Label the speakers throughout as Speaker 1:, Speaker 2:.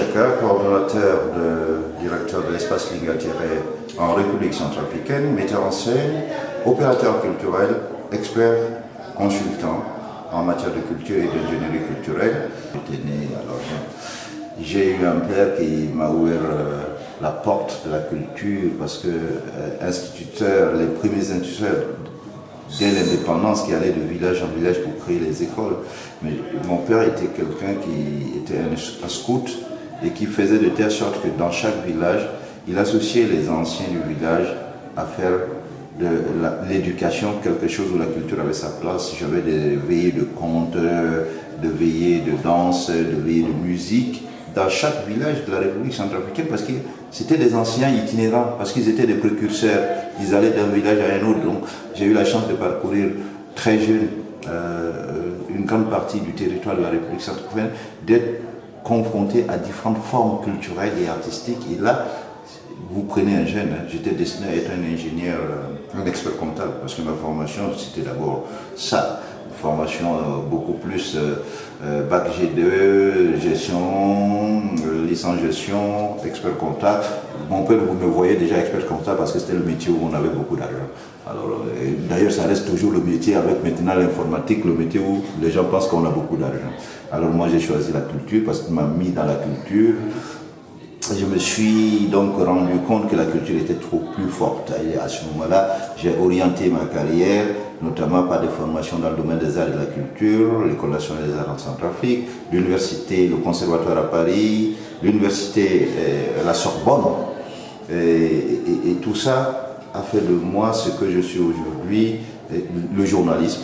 Speaker 1: Chaka, coordonnateur, directeur de l'espace Lingatiré en République centrafricaine, metteur en scène, opérateur culturel, expert, consultant en matière de culture et d'ingénierie culturelle. J'étais né, alors j'ai eu un père qui m'a ouvert la porte de la culture parce que les premiers instituteurs dès l'indépendance qui allaient de village en village pour créer les écoles. Mais mon père était quelqu'un qui était un scout et qui faisait de telle sorte que dans chaque village, il associait les anciens du village à faire de l'éducation quelque chose où la culture avait sa place. J'avais des veillées de contes, de veillées de danse, de veillées de musique dans chaque village de la République centrafricaine parce que c'était des anciens itinérants, parce qu'ils étaient des précurseurs. Ils allaient d'un village à un autre. Donc j'ai eu la chance de parcourir très jeune une grande partie du territoire de la République centrafricaine, d'être confronté à différentes formes culturelles et artistiques. Et là, vous prenez un jeune, j'étais destiné à être un ingénieur, un expert comptable, parce que ma formation, c'était d'abord ça. Une formation beaucoup plus bac G2, gestion, licence gestion, expert comptable. Mon père, vous me voyez déjà expert comptable parce que c'était le métier où on avait beaucoup d'argent. Alors, d'ailleurs, ça reste toujours le métier avec maintenant l'informatique, le métier où les gens pensent qu'on a beaucoup d'argent. Alors moi, j'ai choisi la culture parce qu'il m'a mis dans la culture. Je me suis donc rendu compte que la culture était trop plus forte. Et à ce moment-là, j'ai orienté ma carrière, notamment par des formations dans le domaine des arts et de la culture, l'École nationale des arts en Centrafrique, l'université, le conservatoire à Paris, l'université, la Sorbonne. Et tout ça a fait de moi ce que je suis aujourd'hui, le journalisme,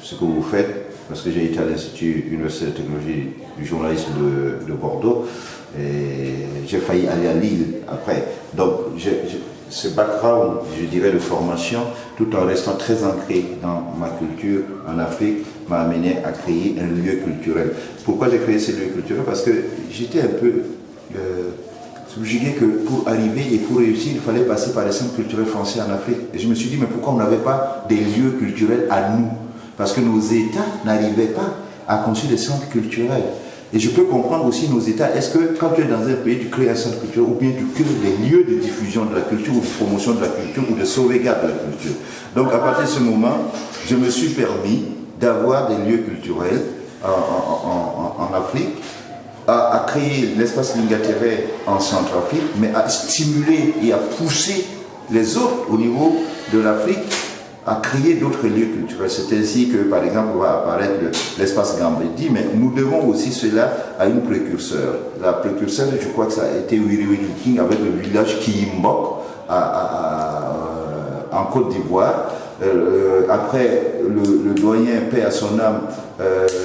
Speaker 1: ce que vous faites, parce que j'ai été à l'Institut universitaire de technologie du journalisme de Bordeaux. Et j'ai failli aller à Lille après. Donc, ce background, je dirais, de formation, tout en restant très ancré dans ma culture en Afrique, m'a amené à créer un lieu culturel. Pourquoi j'ai créé ce lieu culturel? Parce que j'étais un peu subjugué que pour arriver et pour réussir, il fallait passer par les centres culturels français en Afrique. Et je me suis dit, mais pourquoi on n'avait pas des lieux culturels à nous? Parce que nos États n'arrivaient pas à construire des centres culturels. Et je peux comprendre aussi nos États. Est-ce que quand tu es dans un pays, tu crées un centre culturel ou bien tu crées des lieux de diffusion de la culture ou de promotion de la culture ou de sauvegarde de la culture? Donc à partir de ce moment, je me suis permis d'avoir des lieux culturels en Afrique, à créer l'espace Lingatiré en Centrafrique, mais à stimuler et à pousser les autres au niveau de l'Afrique à créer d'autres lieux culturels. C'est ainsi que, par exemple, va apparaître l'espace Gambedi, mais nous devons aussi cela à une précurseur. La précurseur, je crois que ça a été Wiriwiri King avec le village Kiyimbok en Côte d'Ivoire. Après, le doyen, paix à son âme,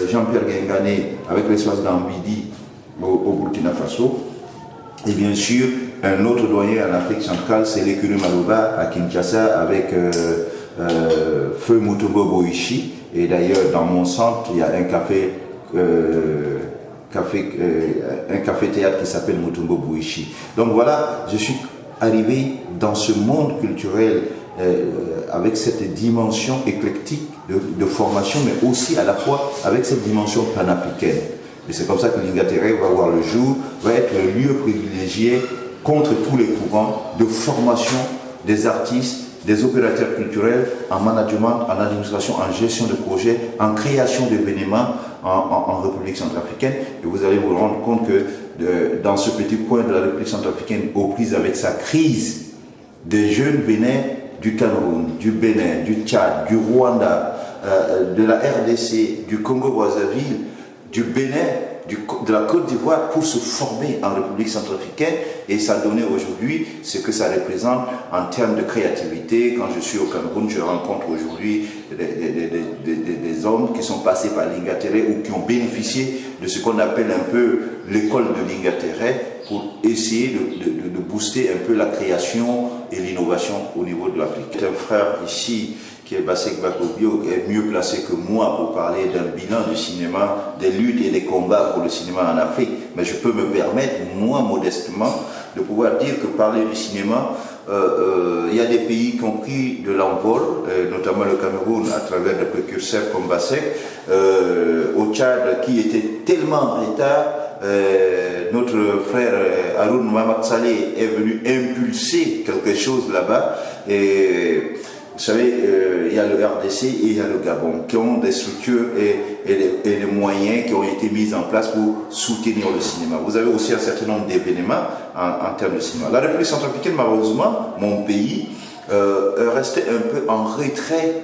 Speaker 1: Jean-Pierre Guingané, avec l'espace Gambedi au Burkina Faso. Et bien sûr, un autre doyen en Afrique centrale, c'est l'écurie Malouba à Kinshasa avec Feu Mutombo Boishi. Et d'ailleurs, dans mon centre, il y a un café-théâtre qui s'appelle Mutombo Boishi. Donc voilà, je suis arrivé dans ce monde culturel avec cette dimension éclectique de formation, mais aussi à la fois avec cette dimension panafricaine. Et c'est comme ça que Lingatiré va voir le jour, va être le lieu privilégié contre tous les courants de formation des artistes, des opérateurs culturels en management, en administration, en gestion de projets, en création d'événements en République centrafricaine. Et vous allez vous rendre compte que dans ce petit coin de la République centrafricaine, aux prises avec sa crise, des jeunes venaient du Cameroun, du Bénin, du Tchad, du Rwanda, de la RDC, du Congo-Brazzaville, du Bénin, de la Côte d'Ivoire pour se former en République centrafricaine, et ça donnait aujourd'hui ce que ça représente en termes de créativité. Quand je suis au Cameroun, je rencontre aujourd'hui des hommes qui sont passés par Lingatiré ou qui ont bénéficié de ce qu'on appelle un peu l'école de Lingatiré pour essayer de booster un peu la création et l'innovation au niveau de l'Afrique. Un frère ici qui est Bassek Bakobio, est mieux placé que moi pour parler d'un bilan du cinéma, des luttes et des combats pour le cinéma en Afrique. Mais je peux me permettre, moi modestement, de pouvoir dire que parler du cinéma, il y a des pays qui ont pris de l'envol, notamment le Cameroun à travers des précurseurs comme Bassek, au Tchad qui était tellement en retard, notre frère Haroun Mohamed Saleh est venu impulser quelque chose là-bas. Et vous savez, il y a le RDC et il y a le Gabon qui ont des structures et les moyens qui ont été mis en place pour soutenir le cinéma. Vous avez aussi un certain nombre d'événements en termes de cinéma. La République centrafricaine, malheureusement, mon pays, restait un peu en retrait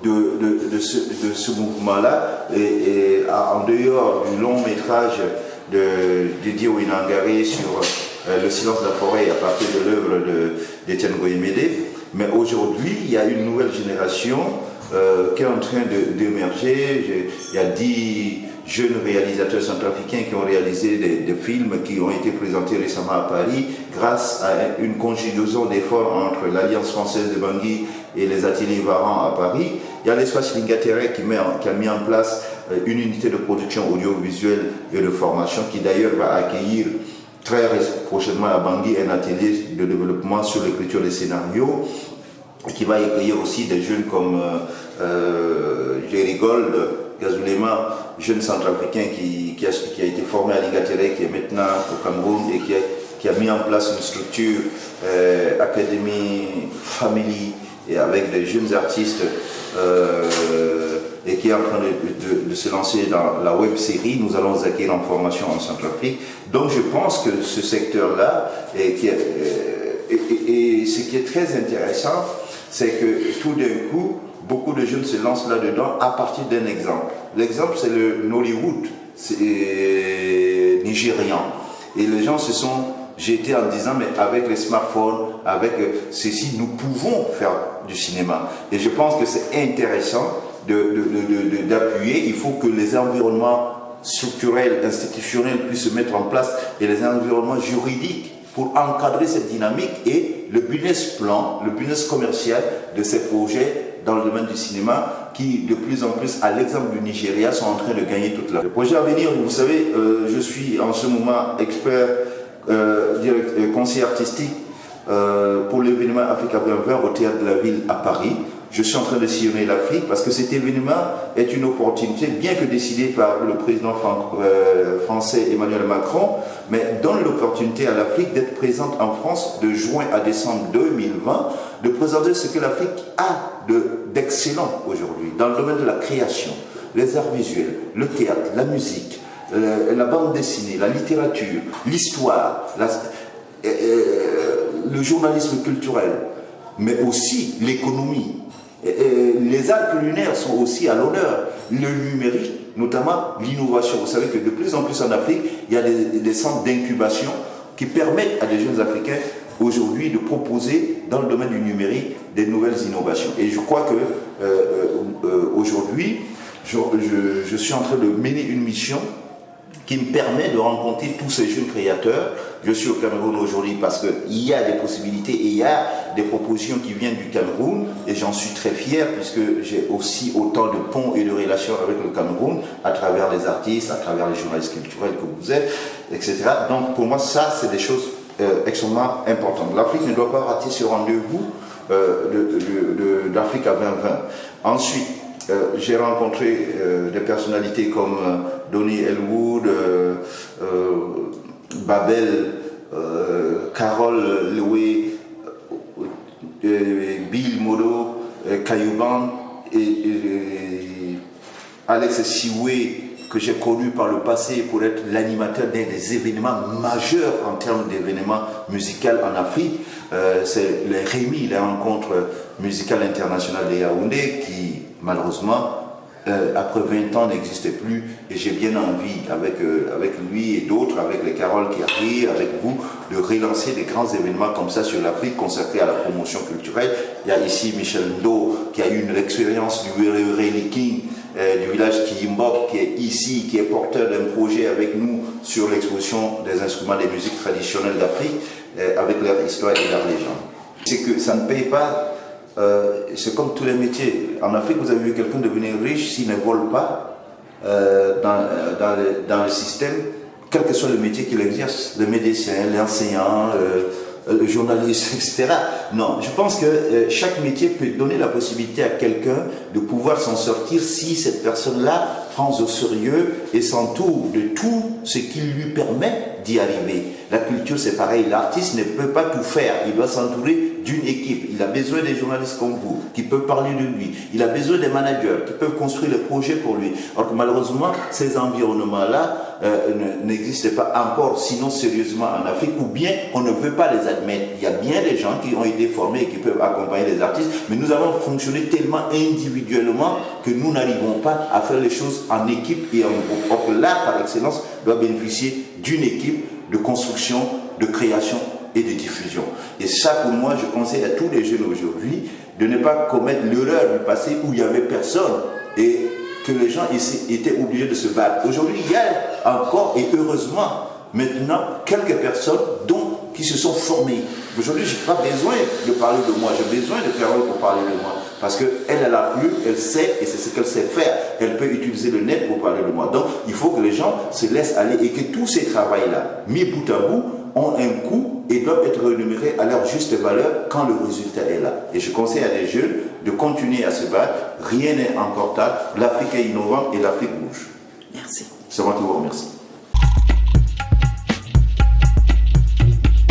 Speaker 1: de ce mouvement-là, et en dehors du long métrage de Didier Ouinangaré sur le silence de la forêt à partir de l'œuvre d'Étienne Goyemede. Mais aujourd'hui, il y a une nouvelle génération qui est en train d'émerger. Il y a 10 jeunes réalisateurs centrafricains qui ont réalisé des films qui ont été présentés récemment à Paris grâce à une conjugaison d'efforts entre l'Alliance française de Bangui et les ateliers Varan à Paris. Il y a l'espace Lingatere qui a mis en place une unité de production audiovisuelle et de formation qui d'ailleurs va accueillir très prochainement à Bangui un atelier de développement sur l'écriture des scénarios, qui va accueillir aussi des jeunes comme Jerry Gold, Gazoulema, jeune centrafricain qui a été formé à Lingatere, qui est maintenant au Cameroun et qui a mis en place une structure Académie Family et avec des jeunes artistes et qui est en train de se lancer dans la web série. Nous allons acquérir en formation en Centrafrique. Donc je pense que ce secteur-là, et ce qui est très intéressant, c'est que tout d'un coup, beaucoup de jeunes se lancent là-dedans à partir d'un exemple. L'exemple, c'est le Nollywood nigérian. Et les gens se sont jetés en disant, mais avec les smartphones, avec ceci, nous pouvons faire du cinéma. Et je pense que c'est intéressant d'appuyer. Il faut que les environnements structurels, institutionnels puissent se mettre en place et les environnements juridiques pour encadrer cette dynamique et le business plan, le business commercial de ces projets dans le domaine du cinéma qui, de plus en plus, à l'exemple du Nigeria, sont en train de gagner toute la... Le projet à venir, vous savez, je suis en ce moment expert, conseiller artistique pour l'événement Africa 2020 au Théâtre de la Ville à Paris. Je suis en train de sillonner l'Afrique parce que cet événement est une opportunité, bien que décidée par le président français Emmanuel Macron, mais donne l'opportunité à l'Afrique d'être présente en France de juin à décembre 2020, de présenter ce que l'Afrique a d'excellent aujourd'hui dans le domaine de la création, les arts visuels, le théâtre, la musique, la bande dessinée, la littérature, l'histoire, le journalisme culturel, mais aussi l'économie. Les arts culinaires sont aussi à l'honneur, le numérique, notamment l'innovation. Vous savez que de plus en plus en Afrique, il y a des centres d'incubation qui permettent à des jeunes Africains aujourd'hui de proposer dans le domaine du numérique des nouvelles innovations. Et je crois que aujourd'hui, je suis en train de mener une mission qui me permet de rencontrer tous ces jeunes créateurs. Je suis au Cameroun aujourd'hui parce qu'il y a des possibilités et il y a des propositions qui viennent du Cameroun et j'en suis très fier puisque j'ai aussi autant de ponts et de relations avec le Cameroun à travers les artistes, à travers les journalistes culturels que vous êtes, etc. Donc pour moi, ça, c'est des choses extrêmement importantes. L'Afrique ne doit pas rater ce rendez-vous d'Afrique à 2020. Ensuite, j'ai rencontré des personnalités comme Donny Elwood, Babel, Carole Loué, Bill Modo, Kayouban et Alex Siwe, que j'ai connu par le passé pour être l'animateur d'un des événements majeurs en termes d'événements musicaux en Afrique. C'est les Rémi, les rencontres musicales internationales de Yaoundé, qui malheureusement, après 20 ans, n'existait plus. Et j'ai bien envie, avec lui et d'autres, avec les Caroles qui arrivent, avec vous, de relancer des grands événements comme ça sur l'Afrique consacrés à la promotion culturelle. Il y a ici Michel Ndo, qui a eu une expérience du King, du village Kiyimbok, qui est ici, qui est porteur d'un projet avec nous sur l'exposition des instruments des musiques traditionnelles d'Afrique, avec leur histoire et leur légende. C'est que ça ne paye pas. C'est comme tous les métiers. En Afrique, vous avez vu quelqu'un devenir riche s'il ne vole pas dans le système, quel que soit le métier qu'il exerce, le médecin, l'enseignant, le journaliste, etc. Non, je pense que chaque métier peut donner la possibilité à quelqu'un de pouvoir s'en sortir si cette personne-là
Speaker 2: prend au sérieux et s'entoure de tout ce qui lui permet d'y arriver. La culture, c'est pareil. L'artiste ne peut pas tout faire. Il doit s'entourer d'une équipe. Il a besoin des journalistes comme vous, qui peuvent parler de lui. Il a besoin des managers, qui peuvent construire les projets pour lui. Alors que malheureusement, ces environnements-là n'existent pas encore, sinon sérieusement en Afrique, ou bien on ne veut pas les admettre. Il y a bien des gens qui ont été formés et qui peuvent accompagner les artistes, mais nous avons fonctionné tellement individuellement que nous n'arrivons pas à faire les choses en équipe et en groupe. Or que l'art, par excellence, doit bénéficier d'une équipe de construction, de création et de diffusion. Et ça, pour moi, je conseille à tous les jeunes aujourd'hui de ne pas commettre l'erreur du passé où il n'y avait personne et que les gens étaient obligés de se battre. Aujourd'hui, il y a encore, et heureusement, maintenant, quelques personnes qui se sont formées. Aujourd'hui, je n'ai pas besoin de parler de moi, j'ai besoin de Carole pour parler de moi. Parce qu'elle a plu, elle sait, et c'est ce qu'elle sait faire. Elle peut utiliser le net pour parler de moi. Donc, il faut que les gens se laissent aller et que tous ces travails-là, mis bout à bout, ont un coût et doivent être rémunérés à leur juste valeur quand le résultat est là. Et je conseille à des jeunes de continuer à se battre. Rien n'est encore tard. L'Afrique est innovante et l'Afrique bouge.
Speaker 3: Merci.
Speaker 2: C'est moi qui vous remercie.